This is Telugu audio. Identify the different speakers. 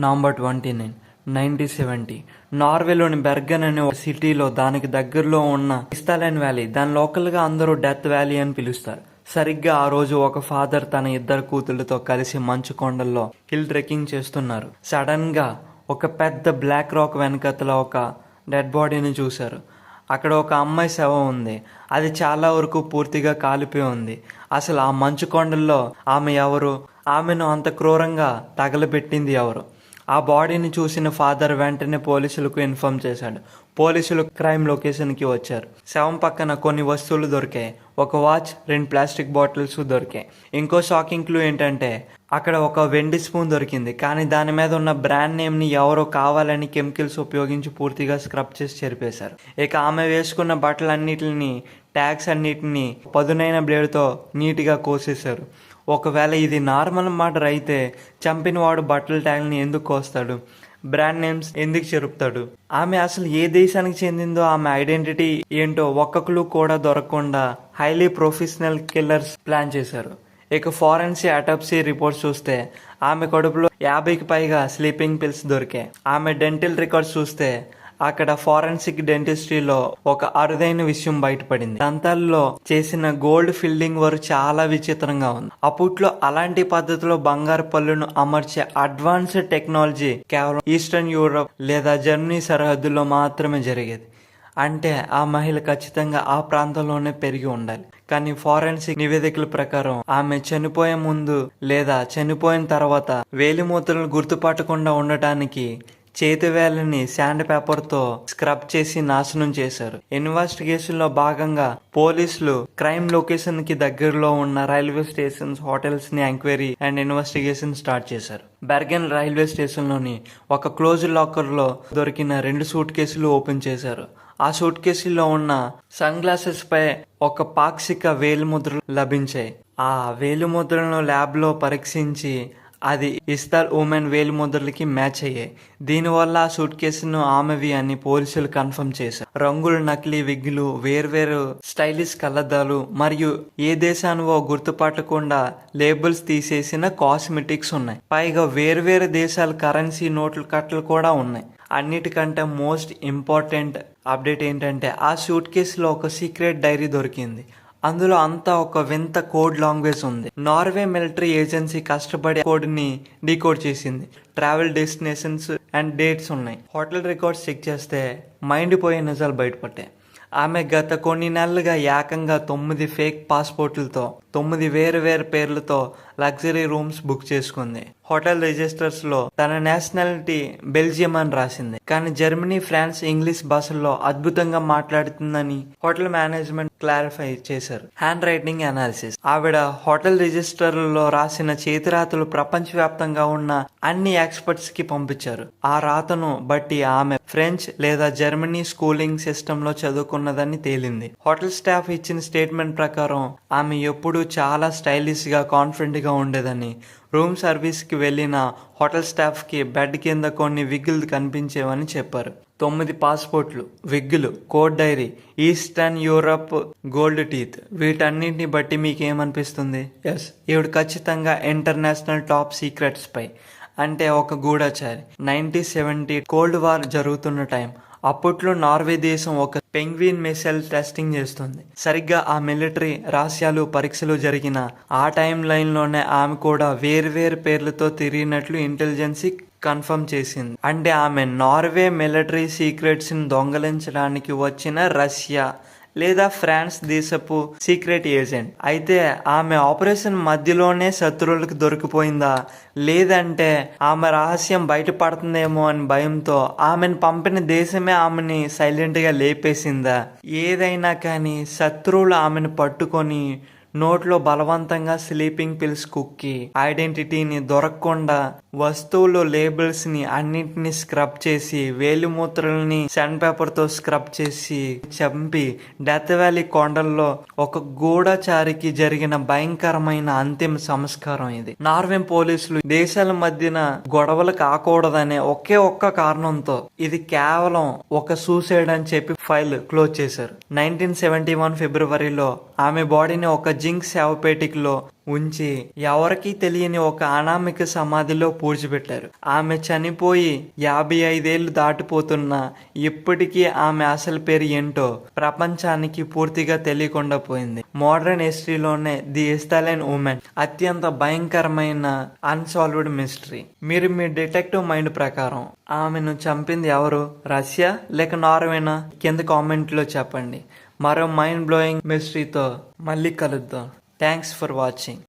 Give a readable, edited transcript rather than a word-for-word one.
Speaker 1: నవంబర్ 29, 1970 నార్వేలోని బెర్గన్ అనే ఒక సిటీలో దానికి దగ్గరలో ఉన్న ఇస్తాలెన్ వ్యాలీ, దాని లోకల్గా అందరూ డెత్ వ్యాలీ అని పిలుస్తారు. సరిగ్గా ఆ రోజు ఒక ఫాదర్ తన ఇద్దరు కూతుళ్లతో కలిసి మంచు కొండల్లో హిల్ ట్రెక్కింగ్ చేస్తున్నారు. సడన్ గా ఒక పెద్ద బ్లాక్ రాక్ వెనకతల ఒక డెడ్ బాడీని చూశారు. అక్కడ ఒక అమ్మాయి శవం ఉంది. అది చాలా వరకు పూర్తిగా కాలిపోయి ఉంది. అసలు ఆ మంచు కొండల్లో ఆమె ఎవరు? ఆమెను అంత క్రూరంగా తగలబెట్టింది ఎవరు? ఆ బాడీని చూసిన ఫాదర్ వెంటనే పోలీసులకు ఇన్ఫార్మ్ చేశాడు. పోలీసులు క్రైమ్ లొకేషన్కి వచ్చారు. శవం పక్కన కొన్ని వస్తువులు దొరికాయి. ఒక వాచ్, 2 ప్లాస్టిక్ బాటిల్స్ దొరికాయి. ఇంకో షాకింగ్ క్లూ ఏంటంటే అక్కడ ఒక వెండి స్పూన్ దొరికింది. కానీ దాని మీద ఉన్న బ్రాండ్ నేమ్ని ఎవరో కావాలని కెమికల్స్ ఉపయోగించి పూర్తిగా స్క్రబ్ చేసి చెరిపేశారు. ఇక ఆమె వేసుకున్న బట్టలన్నిటిని, ట్యాగ్స్ అన్నిటిని పదునైన బ్లేడ్తో నీట్గా కోసేశారు. ఒకవేళ ఇది నార్మల్ మర్డర్ అయితే చంపిన వాడు బట్టల ట్యాగ్ని ఎందుకు కోస్తాడు? బ్రాండ్ నేమ్స్ ఎందుకు చెరుపుతాడు? ఆమె అసలు ఏ దేశానికి చెందిందో, ఆమె ఐడెంటిటీ ఏంటో ఒక్క క్లూ కూడా దొరకకుండా హైలీ ప్రొఫెషనల్ కిల్లర్స్ ప్లాన్ చేశారు. ఇక ఫారెన్సిక్ ఆటోప్సీ రిపోర్ట్స్ చూస్తే ఆమె కడుపులో 50కి పైగా స్లీపింగ్ పిల్స్ దొరికాయి. ఆమె డెంటల్ రికార్డ్స్ చూస్తే అక్కడ ఫారెన్సిక్ డెంటిస్ట్రీలో ఒక అరుదైన విషయం బయటపడింది. దంతాల్లో చేసిన గోల్డ్ ఫిల్లింగ్ వర్క్ చాలా విచిత్రంగా ఉంది. అప్పట్లో అలాంటి పద్ధతిలో బంగారు పళ్ళును అమర్చే అడ్వాన్స్డ్ టెక్నాలజీ కేవలం ఈస్టర్న్ యూరోప్ లేదా జర్మనీ సరిహద్దుల్లో మాత్రమే జరిగేది. అంటే ఆ మహిళ ఖచ్చితంగా ఆ ప్రాంతంలోనే పెరిగి ఉండాలి. కానీ ఫారెన్సిక్ నివేదికల ప్రకారం ఆమె చనిపోయే ముందు లేదా చనిపోయిన తర్వాత వేలిముద్రలను గుర్తుపట్టకుండా ఉండటానికి చేతివేళ్ళని శాండ్ పేపర్ తో స్క్రబ్ చేసి నాశనం చేశారు. ఇన్వెస్టిగేషన్ లో భాగంగా పోలీసులు క్రైమ్ లొకేషన్ కి దగ్గరలో ఉన్న రైల్వే స్టేషన్స్, హోటల్స్ ని ఎంక్వైరీ అండ్ ఇన్వెస్టిగేషన్ స్టార్ట్ చేశారు. బెర్గెన్ రైల్వే స్టేషన్ లోని ఒక క్లోజ్ లాకర్ లో దొరికిన 2 సూట్ కేసులు ఓపెన్ చేశారు. ఆ సూట్ కేసుల్లో ఉన్న సన్ గ్లాసెస్ పై ఒక పాక్షిక వేలిముద్రలు లభించాయి. ఆ వేలిముద్రలను ల్యాబ్ లో పరీక్షించి అది ఇస్తాల్ ఉమెన్ వేలిముద్రలకి మ్యాచ్ అయ్యాయి. దీనివల్ల ఆ సూట్ కేసును ఆమెవి అని పోలీసులు కన్ఫర్మ్ చేశారు. రంగులు, నకిలీ విగ్గులు, వేర్వేరు స్టైలిష్ కళ్ళద్దాలు మరియు ఏ దేశానివో గుర్తుపట్టకుండా లేబుల్స్ తీసేసిన కాస్మెటిక్స్ ఉన్నాయి. పైగా వేర్వేరు దేశాల కరెన్సీ నోట్ల కట్టలు కూడా ఉన్నాయి. అన్నిటికంటే మోస్ట్ ఇంపార్టెంట్ అప్డేట్ ఏంటంటే ఆ సూట్ కేసులో ఒక సీక్రెట్ డైరీ దొరికింది. అందులో అంతా ఒక వింత కోడ్ లాంగ్వేజ్ ఉంది. నార్వే మిలిటరీ ఏజెన్సీ కష్టపడి కోడ్ ని డీకోడ్ చేసింది. ట్రావెల్ డెస్టినేషన్స్ అండ్ డేట్స్ ఉన్నాయి. హోటల్ రికార్డ్స్ చెక్ చేస్తే మైండ్ పోయే నిజాలు బయటపడ్డాయి. ఆమె గత కొన్ని నెలలుగా ఏకంగా 9 ఫేక్ పాస్పోర్ట్లతో 9 వేరు పేర్లతో లగ్జరీ రూమ్స్ బుక్ చేసుకుంది. హోటల్ రిజిస్టర్స్ లో తన నేషనాలిటీ బెల్జియం అని రాసింది. కానీ జర్మనీ, ఫ్రాన్స్, ఇంగ్లీష్ భాషల్లో అద్భుతంగా మాట్లాడుతుందని హోటల్ మేనేజ్మెంట్ క్లారిఫై చేశారు. Hand writing analysis. ఆవిడ హోటల్ రిజిస్టర్లలో రాసిన చేతిరాతలు ప్రపంచవ్యాప్తంగా ఉన్న అన్ని ఎక్స్పర్ట్స్ కి పంపించారు. ఆ రాతను బట్టి ఆమె ఫ్రెంచ్ లేదా జర్మనీ స్కూలింగ్ సిస్టమ్ లో చదువుకున్నదని తేలింది. హోటల్ స్టాఫ్ ఇచ్చిన స్టేట్మెంట్ ప్రకారం ఆమె ఎప్పుడూ చాలా స్టైలిష్ గా, కాన్ఫిడెంట్ గా ఉండేదని, రూమ్ సర్వీస్ కి వెళ్లిన హోటల్ స్టాఫ్ కి బెడ్ కింద కొన్ని విగ్గులు కనిపించేవని చెప్పారు. 9 పాస్పోర్ట్లు, విగ్గులు, code diary, eastern Europe gold teeth, వీటన్నింటిని బట్టి మీకేమనిపిస్తుంది? ఎస్, ఈవిడ ఖచ్చితంగా ఇంటర్నేషనల్ టాప్ సీక్రెట్స్ పై, అంటే ఒక గూఢచారి. 1970 కోల్డ్ వార్ జరుగుతున్న టైం. అప్పట్లో నార్వే దేశం ఒక పెంగ్విన్ మిసైల్ టెస్టింగ్ చేస్తుంది. సరిగ్గా ఆ మిలిటరీ రహస్యాలు పరీక్షలు జరిగిన ఆ టైం లైన్ లోనే ఆమె కూడా వేరు పేర్లతో తిరిగినట్లు ఇంటెలిజెన్సీ కన్ఫర్మ్ చేసింది. అంటే ఆమె నార్వే మిలిటరీ సీక్రెట్స్ ని దొంగలించడానికి వచ్చిన రష్యా లేదా ఫ్రాన్స్ దేశపు సీక్రెట్ ఏజెంట్. అయితే ఆమె ఆపరేషన్ మధ్యలోనే శత్రువులకు దొరికిపోయిందా, లేదంటే ఆమె రహస్యం బయటపడుతుందేమో అని భయంతో ఆమెను పంపిన దేశమే ఆమెని సైలెంట్ గా లేపేసిందా? ఏదైనా కానీ శత్రువులు ఆమెను పట్టుకొని నోట్లో బలవంతంగా స్లీపింగ్ పిల్స్ కుక్కి ఐడెంటిటీని దొరకకుండా వస్తువులు, లేబుల్స్ ని అన్నింటినీ స్క్రబ్ చేసి, వేలిముద్రల్ని శాండ్ పేపర్ తో స్క్రబ్ చేసి చంపి డెత్ వ్యాలీ కొండల్లో ఒక గూఢచారికి జరిగిన భయంకరమైన అంతిమ సంస్కారం ఇది. నార్వే పోలీసులు దేశాల మధ్యన గొడవలు కాకూడదనే ఒక్క కారణంతో ఇది కేవలం ఒక సూసైడ్ అని చెప్పి ఫైల్ క్లోజ్ చేశారు. 1971 ఫిబ్రవరిలో ఆమె బాడీని ఒక జింక్ శవపేటికలో ఉంచి ఎవరికీ తెలియని ఒక అనామిక సమాధిలో పూడ్చిపెట్టారు. ఆమె చనిపోయి 55 దాటిపోతున్నా ఇప్పటికీ ఆమె అసలు పేరు ఏంటో ప్రపంచానికి పూర్తిగా తెలియకుండా పోయింది. మోడర్న్ హిస్టరీలోనే ది ఇస్తాలియన్ ఉమెన్ అత్యంత భయంకరమైన అన్సాల్వ్డ్ మిస్టరీ. మీరు మీ డిటెక్టివ్ మైండ్ ప్రకారం ఆమెను చంపింది ఎవరు? రష్యా లేక నార్వేనా? కింద కామెంట్ లో చెప్పండి. మరో మైండ్ బ్లోయింగ్ మిస్టరీతో మళ్ళీ కలుద్దాం. Thanks for watching.